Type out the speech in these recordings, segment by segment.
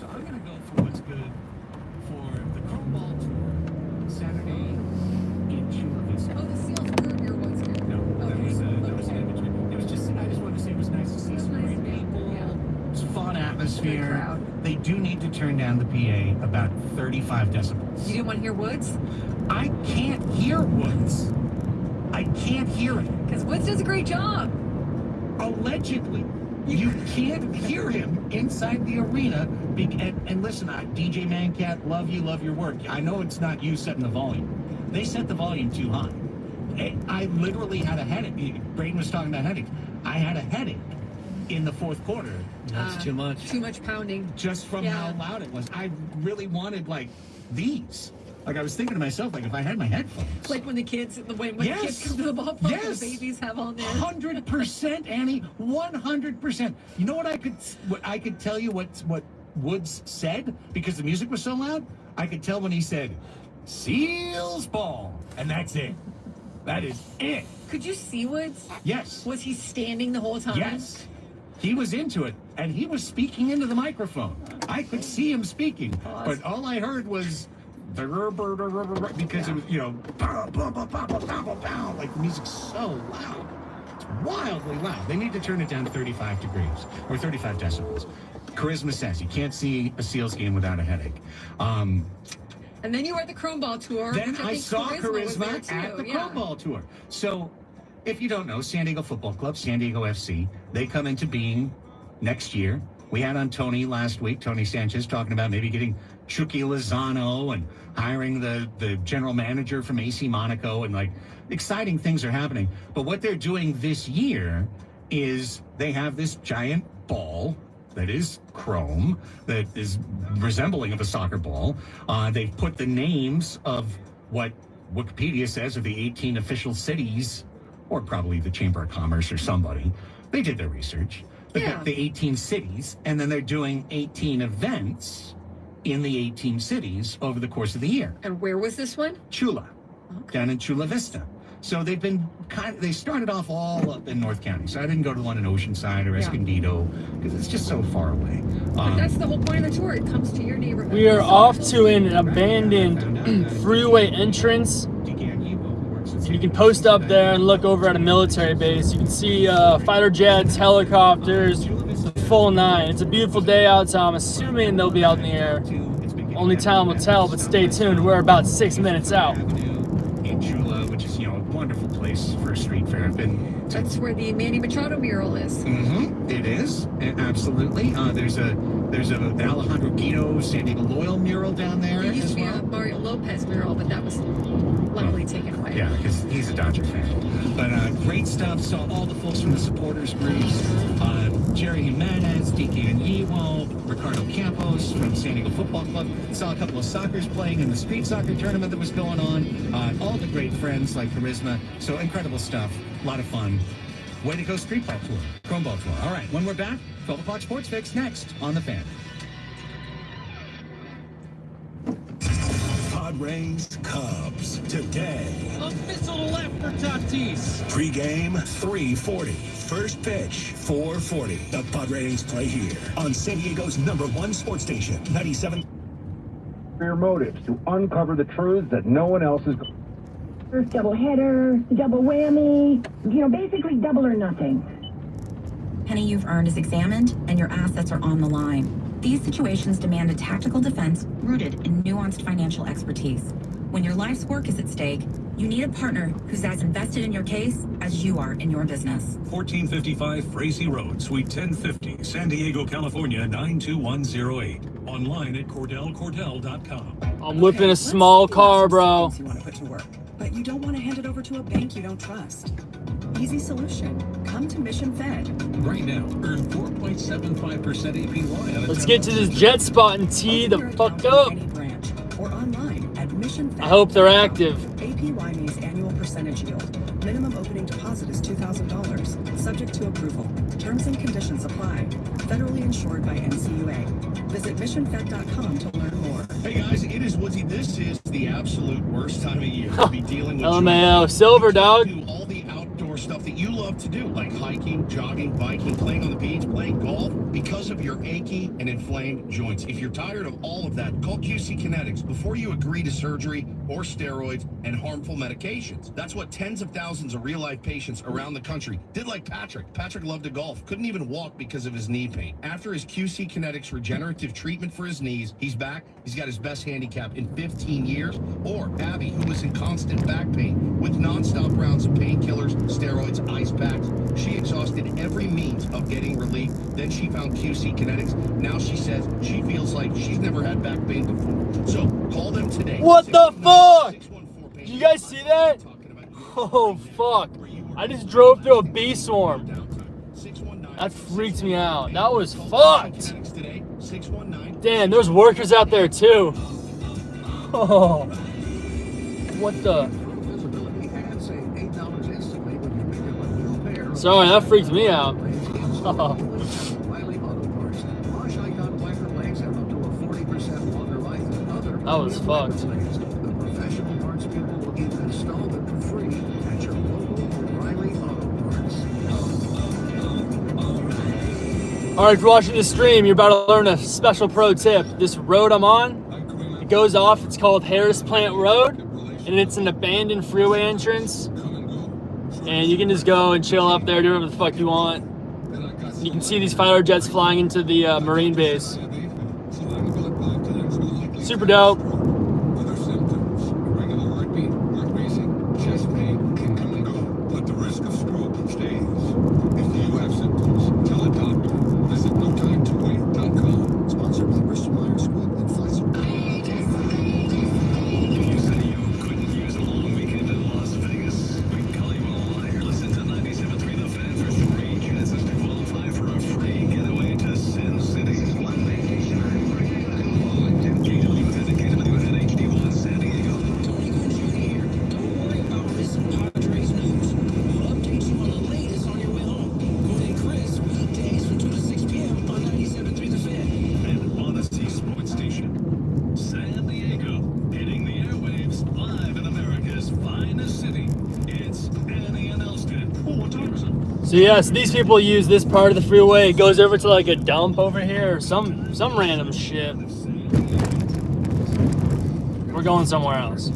So I'm going to go for what's good for the Chrome Ball Tour Saturday in Chula Vista. Oh, the Seals were your what's good. No, Okay. that was in between. It was just, I just wanted to say it was nice to see some great people. Yeah. It's a fun atmosphere. Good crowd. They do need to turn down the PA about 35 decibels. You didn't want to hear Woods? I can't hear Woods. I can't hear it. Because Woods does a great job. Allegedly. You can't hear him inside the arena. And listen, DJ Mancat, love you, love your work. I know it's not you setting the volume. They set the volume too high. I literally had a headache. Braden was talking about headaches. I had a headache in the fourth quarter. That's too much. Too much pounding. Just from how loud it was. I really wanted, like, these. Like, I was thinking to myself, like, if I had my headphones. Like when the kids, when the kids come to the ballpark, Yes. the babies have on there. 100%, Annie. 100%. You know what I could tell you what Woods said because the music was so loud? I could tell when he said, Seals ball. And that's it. That is it. Could you see Woods? Yes. Was he standing the whole time? Yes. He was into it, and he was speaking into the microphone. I could see him speaking, but all I heard was because it was, like the music's so loud. It's wildly loud. They need to turn it down to 35 degrees or 35 decibels. Charisma says you can't see a Seals game without a headache. And then you were at the Chrome Ball Tour. Then which I think saw was there Charisma too. at the Chrome Ball Tour. So, if you don't know, San Diego Football Club, San Diego FC, they come into being next year. We had on Tony last week, Tony Sanchez, talking about maybe getting Chucky Lozano and hiring the general manager from AC Monaco, and like exciting things are happening. But what they're doing this year is they have this giant ball that is chrome, that is resembling of a soccer ball. They've put the names of what Wikipedia says are the 18 official cities, or probably the Chamber of Commerce or somebody. They did their research. The 18 cities, and then they're doing 18 events in the 18 cities over the course of the year. And where was this one? Chula, down in Chula Vista. So they've been they started off all up in North County. So I didn't go to one in Oceanside or Escondido because it's just so far away. But that's the whole point of the tour. It comes to your neighborhood. We are off to an abandoned freeway entrance. You can post up there and look over at a military base. You can see fighter jets, helicopters, the full nine. It's a beautiful day out, so I'm assuming they'll be out in the air. Only time will tell, but stay tuned. We're about 6 minutes out. In Chula, which is, a wonderful place for a street fair. That's where the Manny Machado mural is. Mm-hmm. It is, absolutely. There's a Alejandro Guido San Diego Loyal mural down there. There used to be a Mario Lopez mural, but that was luckily taken away. Yeah, because he's a Dodger fan. But great stuff. Saw all the folks from the supporters groups. Jerry Jimenez, DK Aniwo, Ricardo Campos from San Diego Football Club. Saw a couple of soccers playing in the street soccer tournament that was going on. All the great friends like Charisma. So incredible stuff. A lot of fun. Way to go, Street Ball Tour, Chrome Ball Tour. All right, when we're back, 12 o'clock Sports Fix next on The Fan. Padres, Cubs, today. A missile to left for Tatis. Pre-game, 3:40. First pitch, 4:40. The Padres play here on San Diego's #1 sports station, 97. Your motives to uncover the truths that no one else is. Double header, double whammy, basically double or nothing. Penny you've earned is examined and your assets are on the line. These situations demand a tactical defense rooted in nuanced financial expertise. When your life's work is at stake, you need a partner who's as invested in your case as you are in your business. 1455 Frazee Road, Suite 1050, San Diego, California, 92108. Online at CordellCordell.com. I'm whipping a small car, bro. You want to put to work, but you don't want to hand it over to a bank you don't trust. Easy solution. Come to Mission Fed. Right now, earn 4.75% APY on a Let's get to this jet spot and tee the fuck up. Any branch or online at Mission Fed. I hope they're active. APY means annual percentage yield. Minimum opening deposit is $2,000, subject to approval. Terms and conditions apply. Federally insured by NCUA. Visit missionfed.com to learn more. Hey guys, it is Woodsy. This is the absolute worst time of year to be dealing with. LMAO, silver dog. Do all the outdoor stuff that you love to do, like hiking, jogging, biking, playing on the beach, playing golf. Because of your ache achy and inflamed joints. If you're tired of all of that, call QC Kinetics before you agree to surgery or steroids and harmful medications. That's what tens of thousands of real-life patients around the country did, like Patrick. Patrick loved to golf, couldn't even walk because of his knee pain. After his QC Kinetics regenerative treatment for his knees, he's back. He's got his best handicap in 15 years. Or Abby, who was in constant back pain with nonstop rounds of painkillers, steroids, ice packs. She exhausted every means of getting relief. Then she found QC Kinetics. Now she says she feels like she's never had back pain before. So call them today. What the fuck? Did you guys see that? Oh fuck. I just drove through a bee swarm. That freaked me out. That was fucked. Damn, there's workers out there too. Oh. What the? Sorry, that freaked me out. That was fucked. Alright, if you're watching this stream, you're about to learn a special pro tip. This road I'm on, it goes off, it's called Harris Plant Road, and it's an abandoned freeway entrance. And you can just go and chill up there, do whatever the fuck you want. You can see these fighter jets flying into the Marine base. Super dope. So yes, these people use this part of the freeway. It goes over to like a dump over here or some random shit. We're going somewhere else.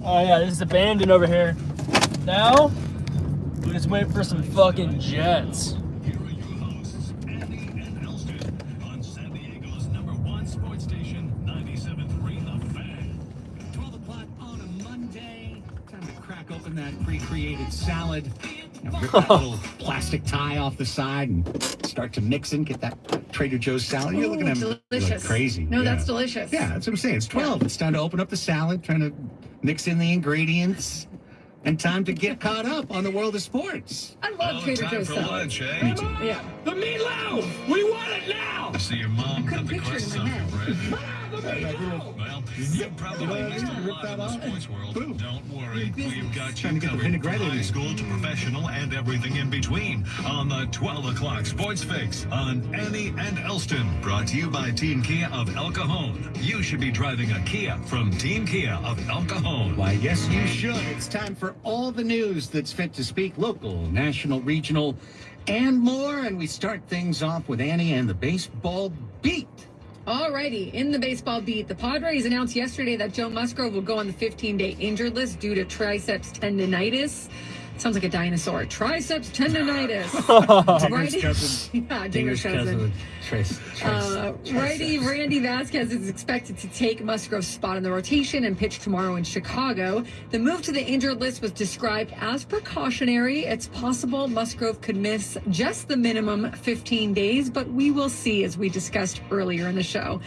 Oh yeah, this is abandoned over here. Now, we just wait for some fucking jets. That pre-created salad, rip that little plastic tie off the side and start to mix and get that Trader Joe's salad. You're looking at me like crazy. No, that's delicious. Yeah, that's what I'm saying. It's 12. It's time to open up the salad, trying to mix in the ingredients, and time to get caught up on the world of sports. I love Trader Joe's salad. Lunch, eh? Me too. Yeah. The meatloaf! We want it now! See your mom cut the crusts off your bread. Well, you probably missed a lot in the sports world. Don't worry, we've got you covered from high school to professional and everything in between on the 12 o'clock Sports Fix on Annie and Elston. Brought to you by Team Kia of El Cajon. You should be driving a Kia from Team Kia of El Cajon. Why, yes, you should. It's time for all the news that's fit to speak, local, national, regional, and more. And we start things off with Annie and the baseball beat. Alrighty, in the baseball beat, the Padres announced yesterday that Joe Musgrove will go on the 15-day injured list due to triceps tendonitis. Sounds like a dinosaur. Triceps tendonitis. Dinger's cousin. Yeah, Dinger's cousin. Righty Randy Vasquez is expected to take Musgrove's spot in the rotation and pitch tomorrow in Chicago. The move to the injured list was described as precautionary. It's possible Musgrove could miss just the minimum 15 days, but we will see, as we discussed earlier in the show.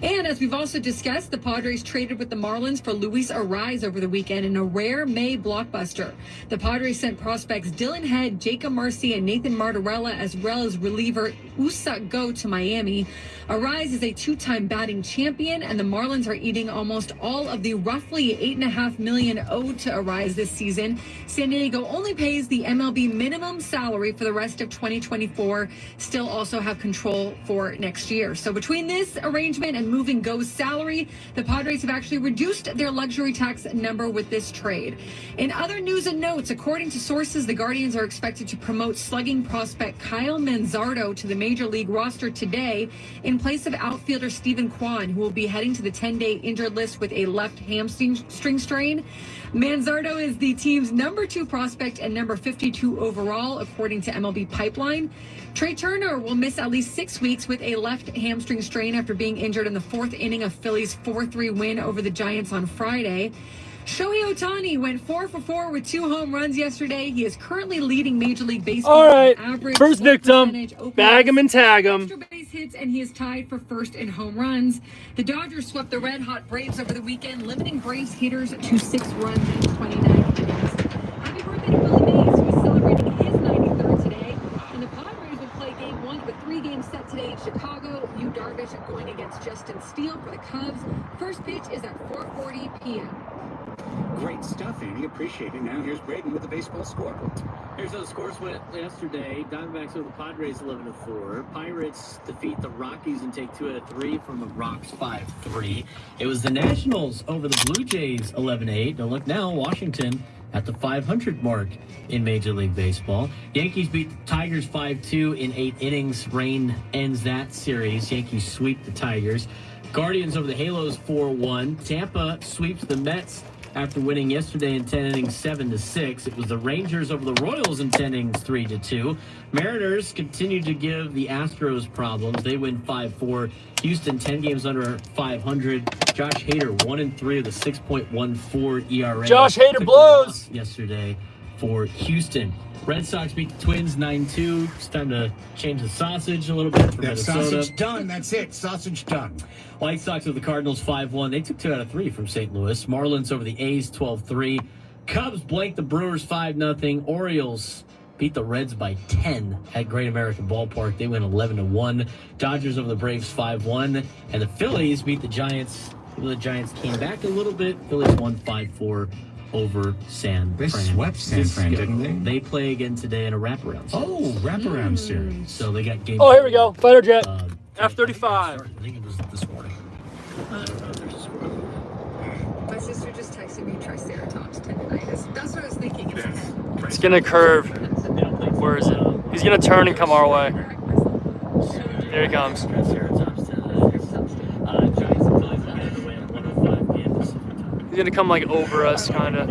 And as we've also discussed, the Padres traded with the Marlins for Luis Arraez over the weekend in a rare May blockbuster. The Padres sent prospects Dylan Head, Jacob Marcy, and Nathan Martorella, as well as reliever Usa go to Miami. Arise is a two-time batting champion, and the Marlins are eating almost all of the roughly $8.5 million owed to Arise this season. San Diego only pays the MLB minimum salary for the rest of 2024, still also have control for next year. So between this arrangement and moving Go's salary, the Padres have actually reduced their luxury tax number with this trade. In other news and notes, according to sources, the Guardians are expected to promote slugging prospect Kyle Manzardo to the Major League roster today in place of outfielder Stephen Kwan, who will be heading to the 10-day injured list with a left hamstring strain. Manzardo is the team's number 2 prospect and number 52 overall, according to MLB Pipeline. Trey Turner will miss at least 6 weeks with a left hamstring strain after being injured in the 4th inning of Phillies' 4-3 win over the Giants on Friday. Shohei Ohtani went 4 for 4 with 2 home runs yesterday. He is currently leading Major League Baseball. All right, average first victim, bag him and tag him. Extra base hits, and he is tied for first in home runs. The Dodgers swept the red-hot Braves over the weekend, limiting Braves hitters to 6 runs in 29 innings. Happy birthday to Willie Mays, who is celebrating his 93rd today. And the Padres will play Game 1 of a 3-game set today in Chicago. Yu Darvish going against Justin Steele for the Cubs. First pitch is at 4:40 p.m. Great stuff, Andy. Appreciate it. Now here's Braden with the baseball scoreboard. Here's how the scores went yesterday. Diamondbacks over the Padres 11-4. Pirates defeat the Rockies and take 2 out of 3 from the Rocks 5-3. It was the Nationals over the Blue Jays 11-8. Now look now, Washington at the 500 mark in Major League Baseball. Yankees beat the Tigers 5-2 in 8 innings. Rain ends that series. Yankees sweep the Tigers. Guardians over the Halos 4-1. Tampa sweeps the Mets after winning yesterday in 10 innings 7-6. It was the Rangers over the Royals in 10 innings 3-2. Mariners continue to give the Astros problems. They win 5-4. Houston 10 games under 500. Josh Hader 1-3 with a 6.14 ERA. Josh Hader blows yesterday for Houston. Red Sox beat the Twins 9-2. It's time to change the sausage a little bit for Minnesota. Sausage done. That's it. Sausage done. White Sox over the Cardinals 5-1. They took 2 out of 3 from St. Louis. Marlins over the A's 12-3. Cubs blanked the Brewers 5-0. Orioles beat the Reds by 10 at Great American Ballpark. They win 11-1. Dodgers over the Braves 5-1. And the Phillies beat the Giants. The Giants came back a little bit. Phillies won 5-4 over San Fran. They swept San Fran, didn't they? They play again today in a wraparound series. Oh, wraparound series. So they got game. Oh, here we go. Fighter jet. F-35. I think it was this morning. I don't know if there's a score. My sister just texted me Triceratops tendonitis. That's what I was thinking. It's gonna curve. Where is it? He's gonna turn and come our way. There he comes. He's gonna come like over us, kinda.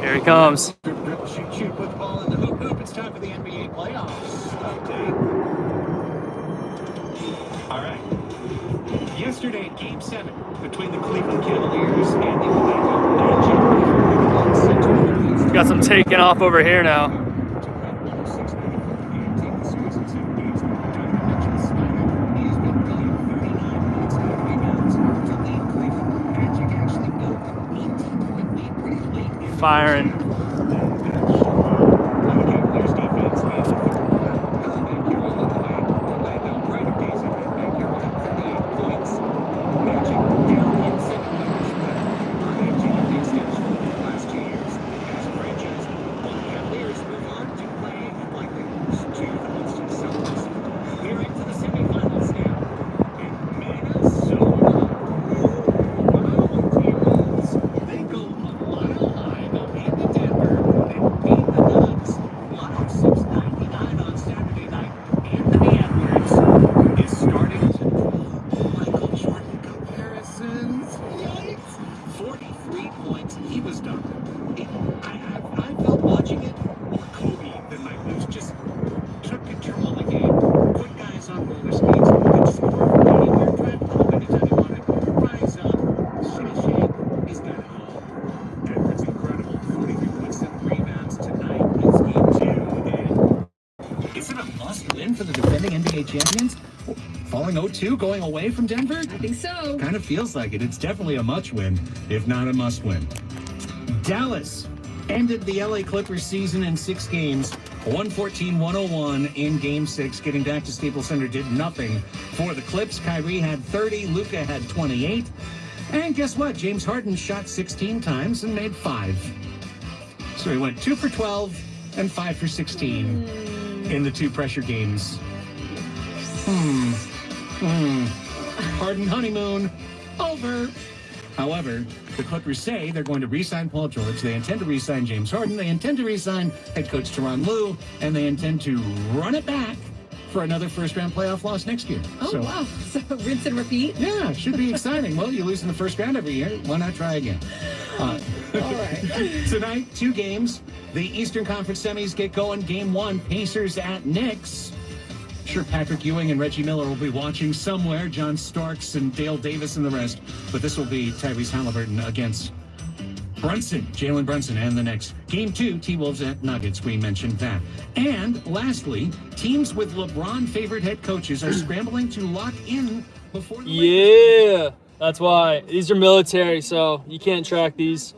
Here he comes. Shoot, put the ball in the hoop. It's time for the NBA playoffs. Okay. All right. Yesterday, Game 7 between the Cleveland Cavaliers and the Orlando Magic. Got some taking off over here now. Firing. falling 0-2 going away from Denver? I think so. Kind of feels like it. It's definitely a much win, if not a must win. Dallas ended the LA Clippers season in 6 games, 114-101 in Game 6. Getting back to Staples Center did nothing for the Clips. Kyrie had 30, Luka had 28. And guess what? James Harden shot 16 times and made 5. So he went 2 for 12 and 5 for 16 in the 2 pressure games. Harden honeymoon over. However, the Clippers say they're going to re-sign Paul George. They intend to re-sign James Harden. They intend to re-sign head coach Tyronn Lue. And they intend to run it back for another first-round playoff loss next year. Oh, wow. So rinse and repeat? Yeah, should be exciting. Well, you lose in the first round every year. Why not try again? All right. Tonight, 2 games. The Eastern Conference semis get going. Game 1, Pacers at Knicks. Sure, Patrick Ewing and Reggie Miller will be watching somewhere. John Starks and Dale Davis and the rest. But this will be Tyrese Halliburton against Jalen Brunson and the Knicks. Game 2, T-Wolves at Nuggets. We mentioned that. And lastly, teams with LeBron-favored head coaches are scrambling to lock in before the Yeah, that's why. These are military, so you can't track these.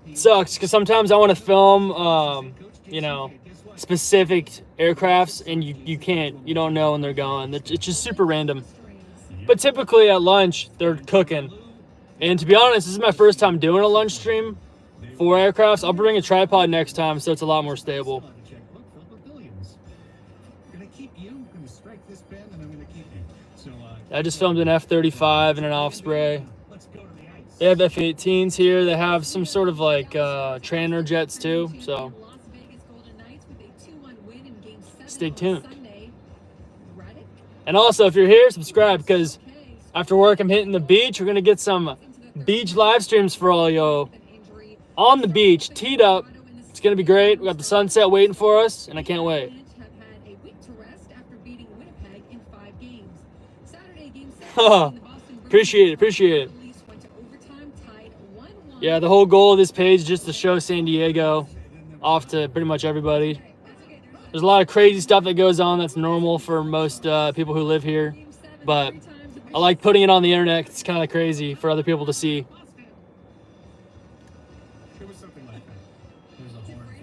It sucks, because sometimes I want to film, specific aircrafts, and you can't. You don't know when they're going. It's just super random. But typically at lunch, they're cooking. And to be honest, this is my first time doing a lunch stream for aircrafts. I'll bring a tripod next time, so it's a lot more stable. I just filmed an F-35 and an Osprey. They have F-18s here. They have some sort of like trainer jets too. So stay tuned. And also, if you're here, subscribe, because after work, I'm hitting the beach. We're going to get some beach live streams for all y'all on the beach, teed up. It's going to be great. We got the sunset waiting for us, and I can't wait. Appreciate it. Yeah, the whole goal of this page is just to show San Diego off to pretty much everybody. There's a lot of crazy stuff that goes on that's normal for most people who live here, but I like putting it on the internet. It's kind of crazy for other people to see. It was something like that. There's a horn for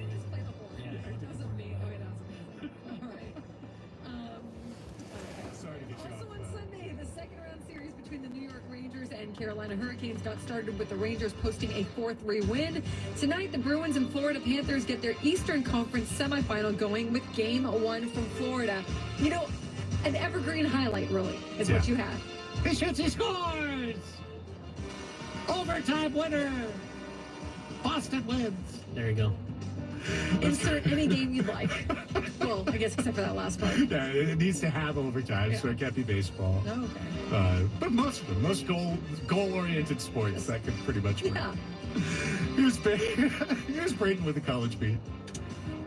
Sorry to get you Also off. on Sunday, the second-round series between the New York Rangers and Carolina Hurricanes got started with the Rangers posting a 4-3 win. Tonight, the Bruins and Florida Panthers get their Eastern Conference semifinal going with Game 1 from Florida. You know, an evergreen highlight, really, is what you have. He shoots, he scores! Overtime winner! Boston wins. There you go. Insert any game you'd like. Well, I guess except for that last part. Yeah, it needs to have overtime, so it can't be baseball. Oh, okay. But most of them, most goal-oriented sports, that could pretty much work. Yeah. Here's Brayden with the college beat.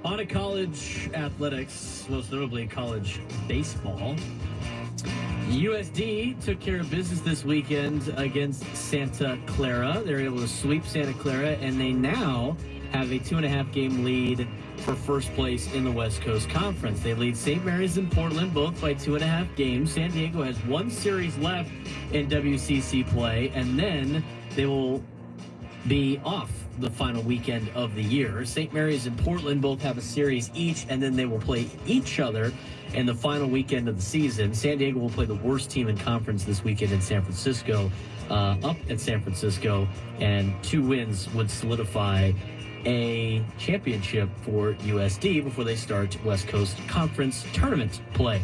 On to college athletics, most notably college baseball. USD took care of business this weekend against Santa Clara. They were able to sweep Santa Clara, and they now have a 2.5-game lead for first place in the West Coast Conference. They lead St. Mary's and Portland both by 2.5 games. San Diego has 1 series left in WCC play, and then they will be off the final weekend of the year. St. Mary's and Portland both have a series each, and then they will play each other in the final weekend of the season. San Diego will play the worst team in conference this weekend in San Francisco, up at San Francisco, and 2 wins would solidify a championship for USD before they start West Coast Conference tournament play.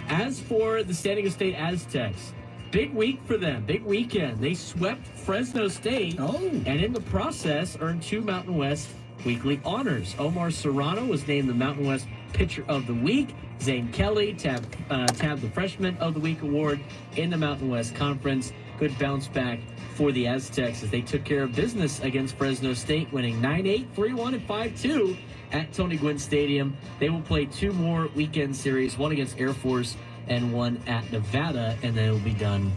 As for the San Diego State Aztecs, big week for them, big weekend. They swept Fresno State, and in the process earned 2 Mountain West weekly honors. Omar Serrano was named the Mountain West Pitcher of the Week. Zane Kelly tabbed the Freshman of the Week award in the Mountain West Conference. Good bounce back for the Aztecs as they took care of business against Fresno State, winning 9-8, 3-1, and 5-2 at Tony Gwynn Stadium. They will play 2 more weekend series, one against Air Force and one at Nevada, and then it will be done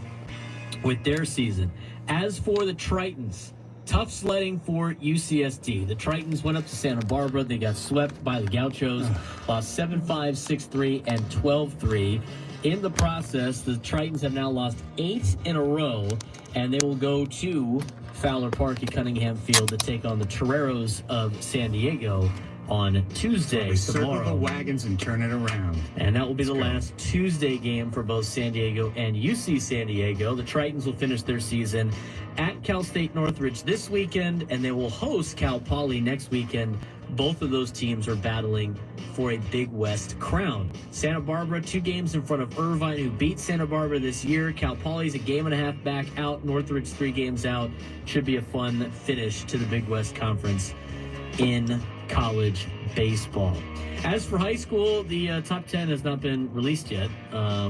with their season. As for the Tritons, Tough sledding for UCSD. The Tritons went up to Santa Barbara. They got swept by the Gauchos, lost 7-5, 6-3, and 12-3. In the process, the Tritons have now lost 8 in a row, and they will go to Fowler Park at Cunningham Field to take on the Toreros of San Diego on Tuesday, Circle tomorrow. the wagons and turn it around. And that will be the last Tuesday game for both San Diego and UC San Diego. The Tritons will finish their season at Cal State Northridge this weekend, and they will host Cal Poly next weekend. Both of those teams are battling for a Big West crown. Santa Barbara, 2 games in front of Irvine, who beat Santa Barbara this year. Cal Poly's a game and a half back out. Northridge 3 games out. Should be a fun finish to the Big West Conference in college baseball. As for high school, the top 10 has not been released yet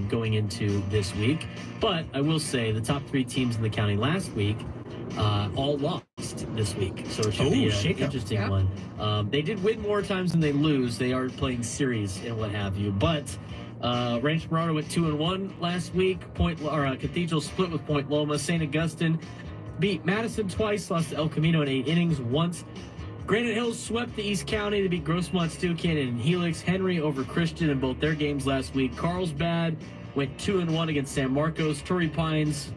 going into this week. But I will say the top 3 teams in the county last week all lost this week. So it should be an interesting one. They did win more times than they lose. They are playing series and what have you. But Rancho Mirada went 2-1 last week. Cathedral split with Point Loma. St. Augustine beat Madison twice, lost to El Camino in 8 innings once. Granite Hills swept the East County. They beat Grossmont, Steuben, and Helix. Henry over Christian in both their games last week. Carlsbad went 2-1 against San Marcos. Torrey Pines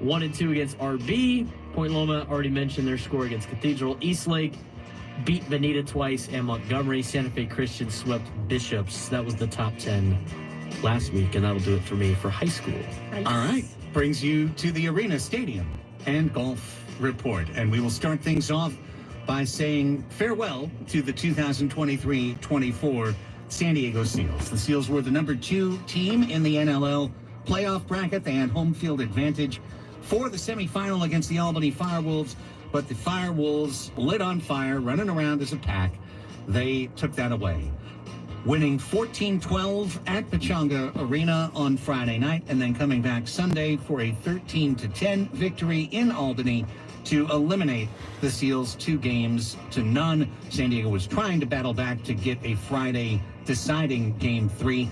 1-2 against RB. Point Loma already mentioned their score against Cathedral. Eastlake beat Bonita twice, and Montgomery. Santa Fe Christian swept Bishops. That was the top 10 last week, and that'll do it for me for high school. Nice. All right. Brings you to the Arena Stadium and Golf Report. And we will start things off by saying farewell to the 2023-24 San Diego Seals. The Seals were the number 2 team in the NLL playoff bracket. They had home field advantage for the semifinal against the Albany Firewolves, but the Firewolves lit on fire, running around as a pack. They took that away, winning 14-12 at Pechanga Arena on Friday night, and then coming back Sunday for a 13-10 victory in Albany to eliminate the Seals 2-0. San Diego was trying to battle back to get a Friday deciding Game 3.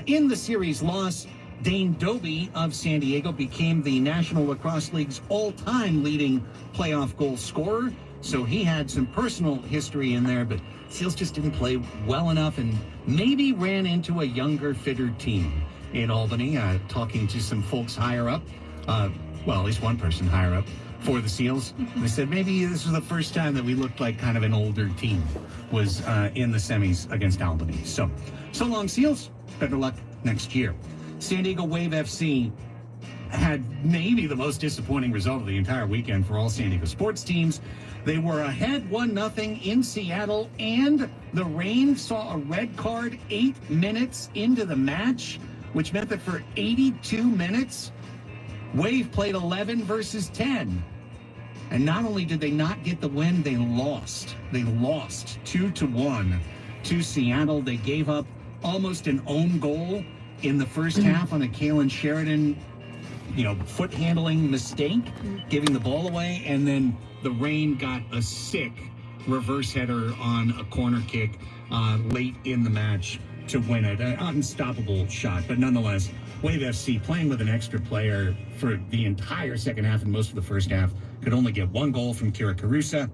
In the series loss, Dane Doby of San Diego became the National Lacrosse League's all-time leading playoff goal scorer. So he had some personal history in there, but Seals just didn't play well enough and maybe ran into a younger, fitter team in Albany. Talking to some folks higher up, at least one person higher up for the Seals. They said maybe this was the first time that we looked like kind of an older team was in the semis against Albany. So long, Seals. Better luck next year. San Diego Wave FC had maybe the most disappointing result of the entire weekend for all San Diego sports teams. They were ahead 1-0 in Seattle, and the rain saw a red card 8 minutes into the match, which meant that for 82 minutes, Wave played 11 versus 10. And not only did they not get the win, they lost. They lost 2-1 to Seattle. They gave up almost an own goal in the first half on a Kalen Sheridan, foot handling mistake, giving the ball away. And then the rain got a sick reverse header on a corner kick late in the match to win it. An unstoppable shot, but nonetheless, Wave FC playing with an extra player for the entire second half and most of the first half could only get 1 goal from Kira Carusa,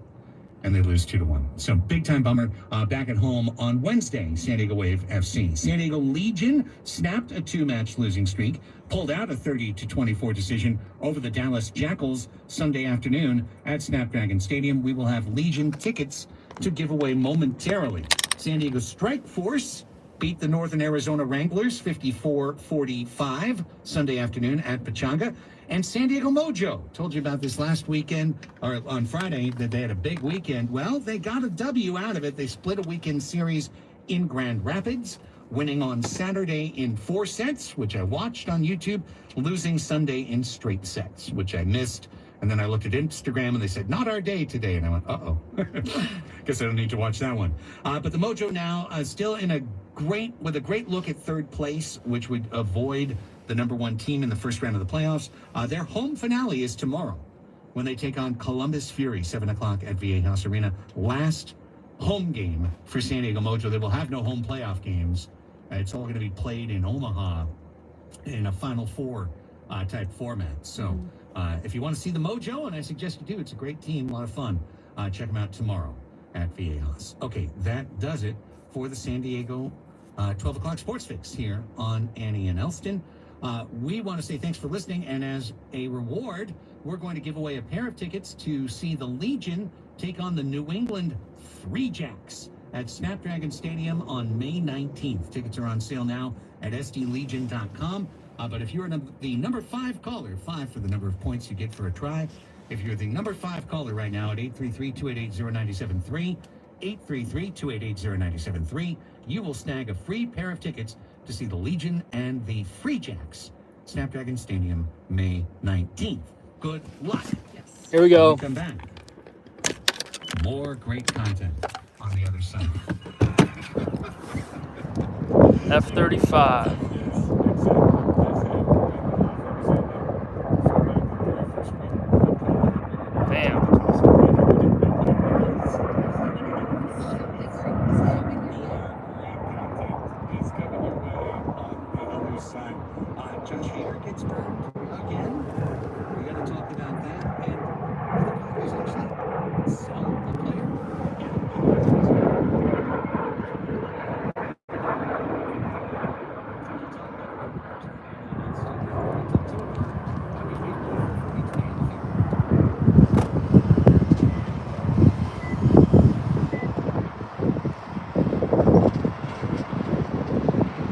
and they lose 2-1. So big time bummer. Back at home on Wednesday, San Diego Wave FC. San Diego Legion snapped a 2-match losing streak, pulled out a 30-24 decision over the Dallas Jackals Sunday afternoon at Snapdragon Stadium. We will have Legion tickets to give away momentarily. San Diego Strike Force beat the Northern Arizona Wranglers 54-45 Sunday afternoon at Pechanga. And San Diego Mojo, told you about this last weekend, or on Friday, that they had a big weekend. Well, they got a W out of it. They split a weekend series in Grand Rapids, winning on Saturday in 4 sets, which I watched on YouTube, losing Sunday in straight sets, which I missed. And then I looked at Instagram and they said, not our day today. And I went, uh-oh. Guess I don't need to watch that one. But the Mojo now still with a great look at third place, which would avoid the number 1 team in the first round of the playoffs. Their home finale is tomorrow when they take on Columbus Fury, 7 o'clock at VA House Arena. Last home game for San Diego Mojo. They will have no home playoff games. It's all going to be played in Omaha in a Final Four type format. So If you want to see the mojo, and I suggest you do, it's a great team, a lot of fun. Check them out tomorrow at Viejas. Okay, that does it for the San Diego 12 o'clock Sports Fix here on Annie and Elston. We want to say thanks for listening, and as a reward, we're going to give away a pair of tickets to see the Legion take on the New England Free Jacks at Snapdragon Stadium on May 19th. Tickets are on sale now at sdlegion.com. But if you're the number 5 caller, 5 for the number of points you get for a try. If you're the number 5 caller right now at 833-288-0973, 833-288-0973, you will snag a free pair of tickets to see the Legion and the Free Jacks, Snapdragon Stadium, May 19th. Good luck. Yes. Here we go. When we come back, more great content on the other side. F-35. Damn. He's coming your way on the other side. Josh Hader gets burned again. We got to talk about that. And the Padres actually sell the player.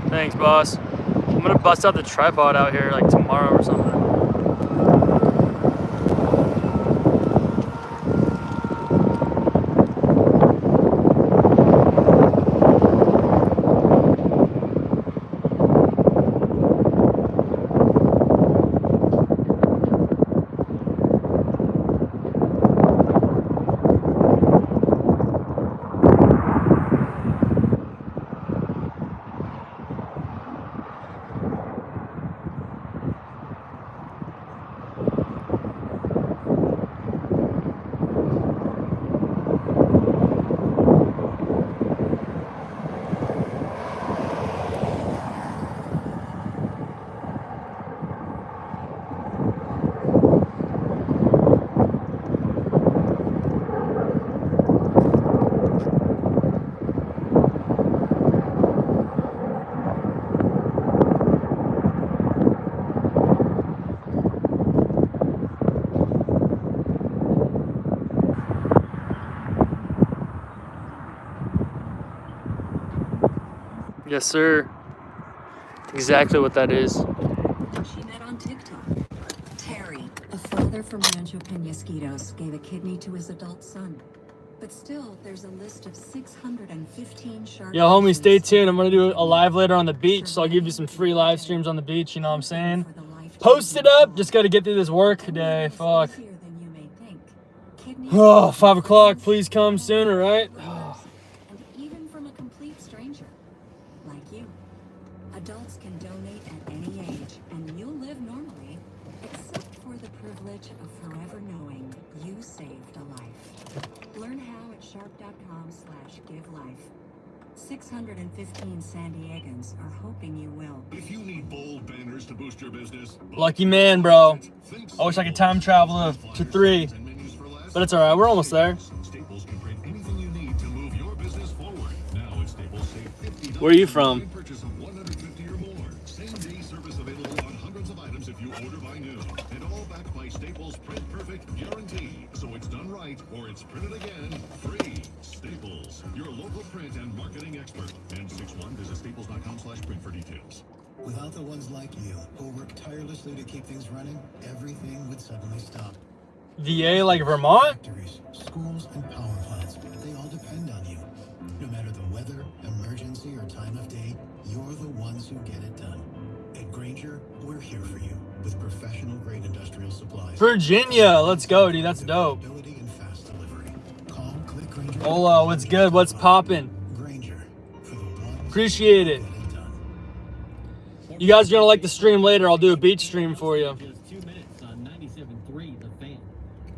Thanks, boss. I'm gonna bust out the tripod out here like tomorrow or something. Yes, sir. Exactly what that is. She met on TikTok. Terry, a father from Rancho Penasquitos, gave a kidney to his adult son. But still, there's a list of 615 shark. Yo, homie, stay tuned. I'm gonna do a live later on the beach, so I'll give you some free live streams on the beach. You know what I'm saying? Post it up. Just gotta get through this work day. Fuck. Oh, 5 o'clock. Please come sooner, right? And even from a complete stranger, like you. Adults can donate at any age, and you'll live normally, except for the privilege of forever knowing you saved a life. Learn how at sharp.com/givelife. 615 San Diegans are hoping you will. If you need bold banners to boost your business, Lucky man, bro. I wish I could time travel to 3. But it's alright, we're almost there. Staples can print anything you need to move your business forward. Now at Staples, save $50 Where are you from? purchase of 150 or more. Same-day service available on hundreds of items if you order by noon. And all backed by Staples Print Perfect guarantee. So it's done right or it's printed again free. Staples, your local print and marketing expert. And 61, visit staples.com/print for details. Without the ones like you, who work tirelessly to keep things running, everything would suddenly stop. VA like Vermont? Factories, schools, and power plants, they all depend on you. No matter the weather, emergency, or time of day, you're the ones who get it done. At Grainger, we're here for you with professional-grade industrial supplies. Virginia, let's go, dude. That's dope. And fast delivery. Call, click Grainger. Hola, what's good? What's poppin'? Grainger, for the ones Appreciate it. You guys are gonna like the stream later. I'll do a beach stream for you. Just 2 minutes on 97.3 The Fan.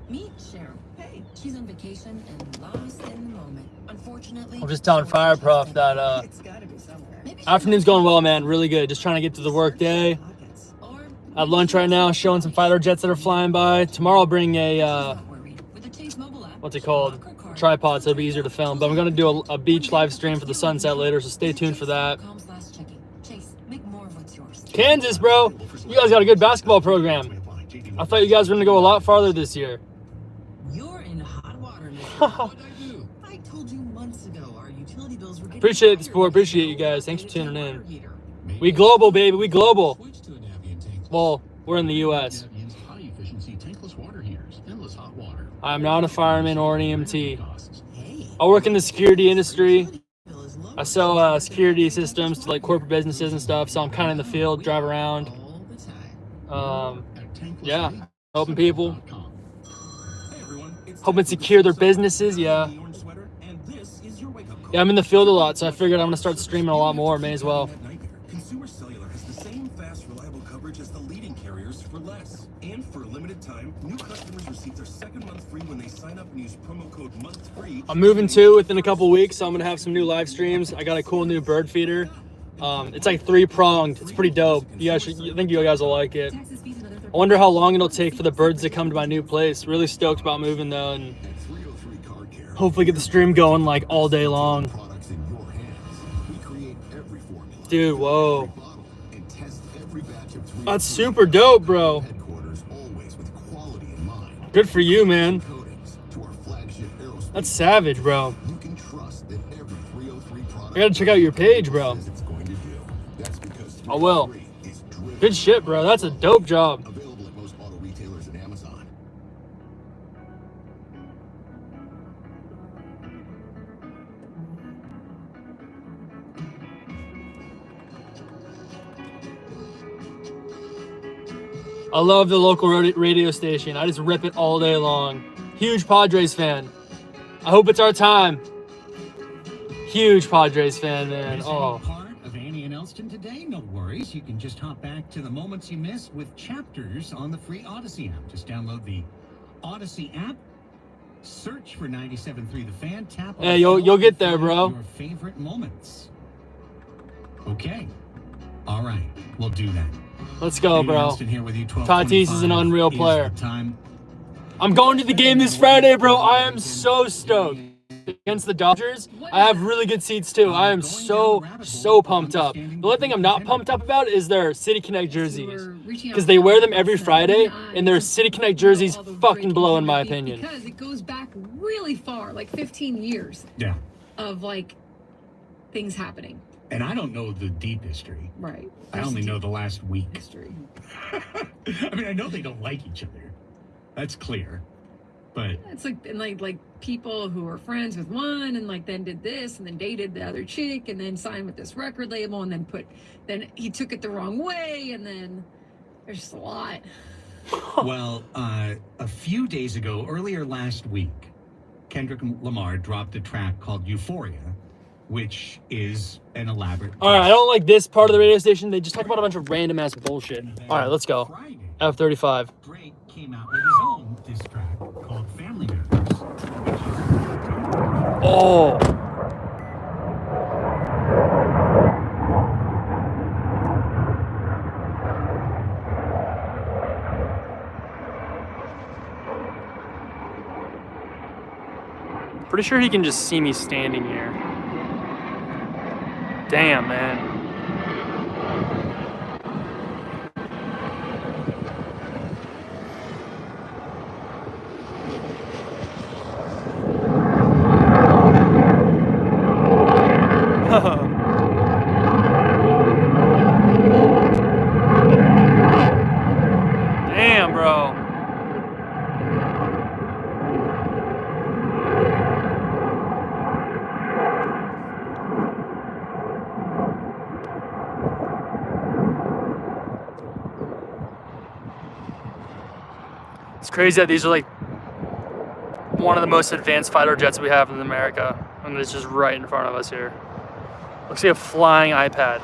Meet Cheryl. Hey, she's on vacation and lost in the moment. Unfortunately, I'm just telling Fireprof that it's gotta be somewhere. afternoon's going well, man. Really good. Just trying to get to the work day. At lunch right now, showing some fighter jets that are flying by. Tomorrow I'll bring a, what's it called? Tripod, so it'll be easier to film. But I'm going to do a beach live stream for the sunset later, so stay tuned for that. Kansas, bro. You guys got a good basketball program. I thought you guys were going to go a lot farther this year. You're in hot water now. I told you months ago our utility bills were getting Appreciate the support. Appreciate you guys. Thanks for tuning in. We global, baby. We global. Well, we're in the U.S. I'm not a fireman or an EMT. I work in the security industry. I sell security systems to like corporate businesses and stuff. So I'm kind of in the field, drive around. Yeah, helping people, helping secure their businesses. Yeah. Yeah, I'm in the field a lot, so I figured I'm gonna start streaming a lot more. May as well. Consumer Cellular has the same fast, reliable coverage as the leading carriers for less. And for a limited time, new customers receive their second month free when they sign up and use promo code MONTHFREE. I'm moving too within a couple weeks, so I'm gonna have some new live streams. I got a cool new bird feeder. It's like 3-pronged. It's pretty dope. You guys should, I think you guys will like it. I wonder how long it'll take for the birds to come to my new place. Really stoked about moving though, and hopefully get the stream going like all day long. Dude, whoa. That's super dope, bro. Good for you, man. That's savage, bro. I gotta check out your page, bro. I will. Good shit, bro. That's a dope job. I love the local radio station. I just rip it all day long. Huge Padres fan. I hope it's our time. Huge Padres fan, man. Oh. Part of Annie and Elston today? No worries. You can just hop back to the moments you missed with chapters on the free Odyssey app. Just download the Odyssey app. Search for 97.3 The Fan. Tap. Hey, you'll get there, bro. Your favorite moments. Okay. All right. We'll do that. Let's go, bro. Here with you, Tatis is an unreal player. I'm going to the game this Friday, bro. I am so stoked. Against the Dodgers, I have really good seats too. I am so pumped up. The only thing I'm not pumped up about is their City Connect jerseys, because they wear them every Friday, and their City Connect jerseys fucking blow in my opinion. Because it goes back really far, like 15 years. Yeah. Of like things happening. And I don't know the deep history. Right. I only know the last week. History. I mean, I know they don't like each other. That's clear. But it's like, and like people who were friends with one and like then did this and then dated the other chick and then signed with this record label and then he took it the wrong way and then there's just a lot. Well, a few days ago, earlier last week, Kendrick Lamar dropped a track called Euphoria, which is an elaborate. All right, I don't like this part of the radio station. They just talk about a bunch of random ass bullshit. All right, let's go. F-35. Drake came out with his own diss track called Family Matters. Oh. Pretty sure he can just see me standing here. Damn, man. Damn, bro. It's crazy that these are like one of the most advanced fighter jets we have in America, and it's just right in front of us here. Looks like a flying iPad.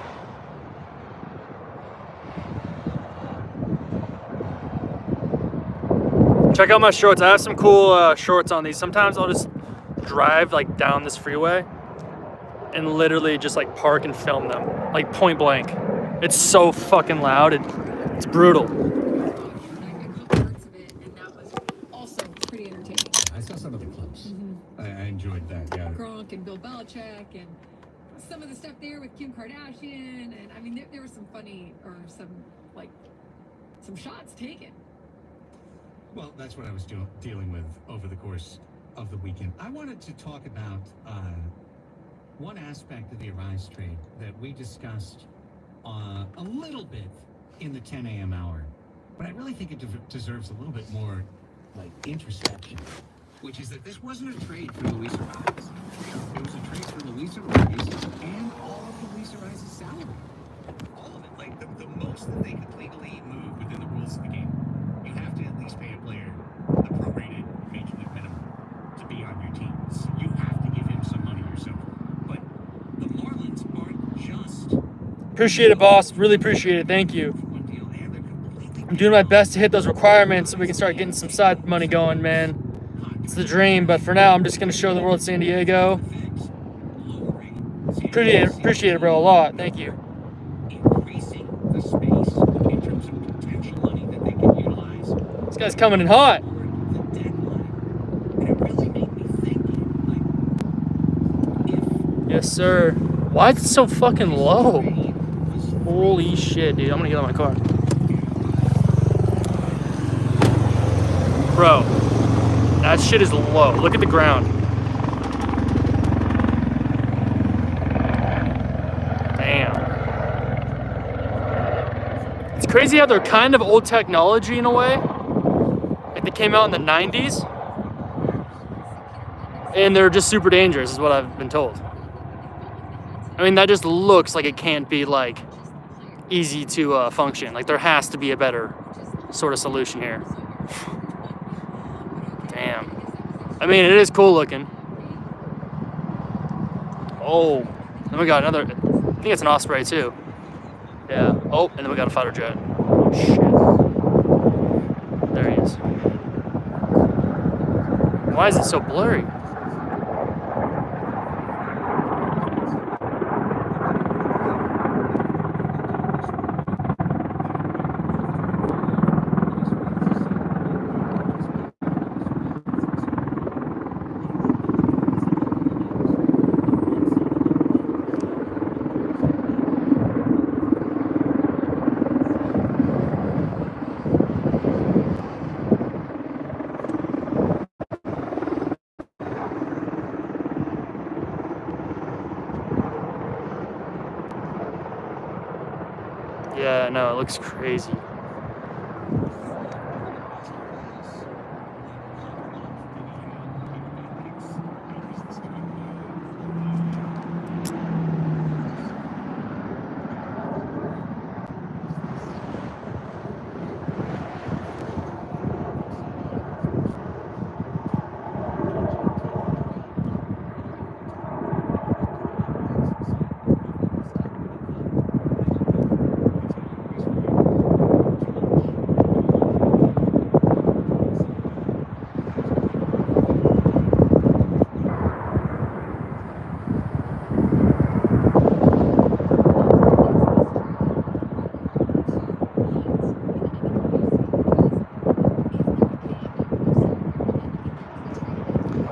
Check out my shorts. I have some cool shorts on these. Sometimes I'll just drive like down this freeway and literally just like park and film them, like point blank. It's so fucking loud. It's brutal. I caught parts of it, and that was also pretty entertaining. I saw some of the clips. I enjoyed that. Yeah. Gronk and Bill Belichick and some of the stuff there with Kim Kardashian, and I mean there was some funny or some shots taken. Well, that's what I was dealing with over the course of the weekend. I wanted to talk about one aspect of the Arise trade that we discussed a little bit in the 10 a.m. hour, but I really think it deserves a little bit more introspection, which is that this wasn't a trade for Luis Arise. It was a trade for Luis Arise and all of Luis Arise's salary. All of it. Like the most that they could legally move within the rules of the game. You have to at least pay a player the prorated major league minimum to be on your team. So you have to give him some money yourself. But the Marlins aren't just... Appreciate it, boss. Really appreciate it. Thank you. I'm doing my best to hit those requirements so we can start getting some side money going, man. It's the dream, but for now, I'm just going to show the world San Diego. Appreciate it, bro, a lot. Thank you. Increasing the space in terms of potential money that they can utilize. This guy's coming in hot. The deadline. And it really made me think, Yes, sir. Why is it so fucking low? Holy shit, dude. I'm going to get out of my car. Bro, that shit is low. Look at the ground. Damn. It's crazy how they're kind of old technology in a way. Like they came out in the 90s. And they're just super dangerous is what I've been told. I mean, that just looks like it can't be easy to function. Like there has to be a better sort of solution here. Damn. I mean, it is cool looking. Oh, then we got another. I think it's an Osprey too. Yeah. Oh, and then we got a fighter jet. Oh shit. There he is. Why is it so blurry? Yeah, no, it looks crazy.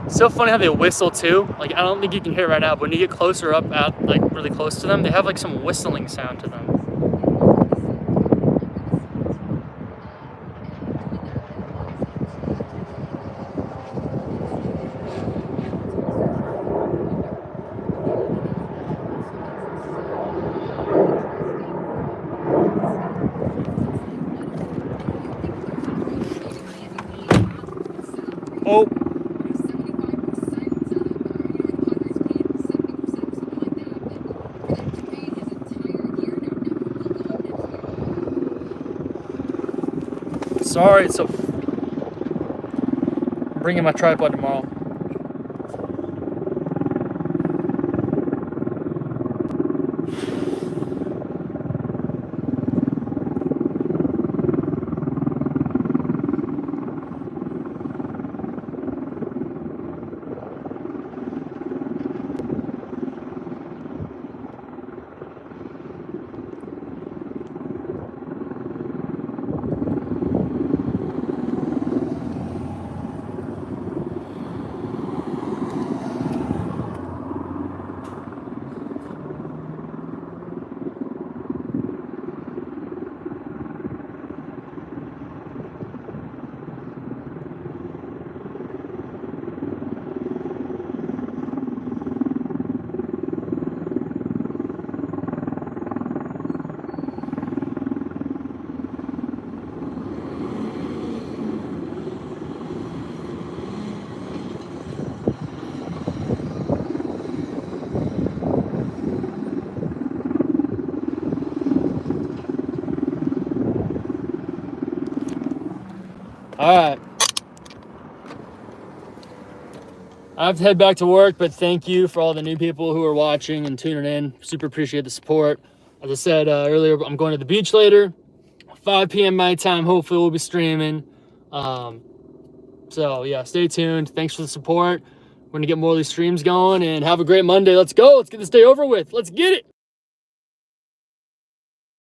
It's so funny how they whistle too. Like I don't think you can hear it right now, but when you get closer up at really close to them, they have some whistling sound to them. Oh. Sorry, I'm bringing my tripod tomorrow. All right. I have to head back to work, but thank you for all the new people who are watching and tuning in. Super appreciate the support. As I said earlier, I'm going to the beach later. 5 p.m. my time. Hopefully we'll be streaming. So yeah, stay tuned. Thanks for the support. We're going to get more of these streams going and have a great Monday. Let's go. Let's get this day over with. Let's get it.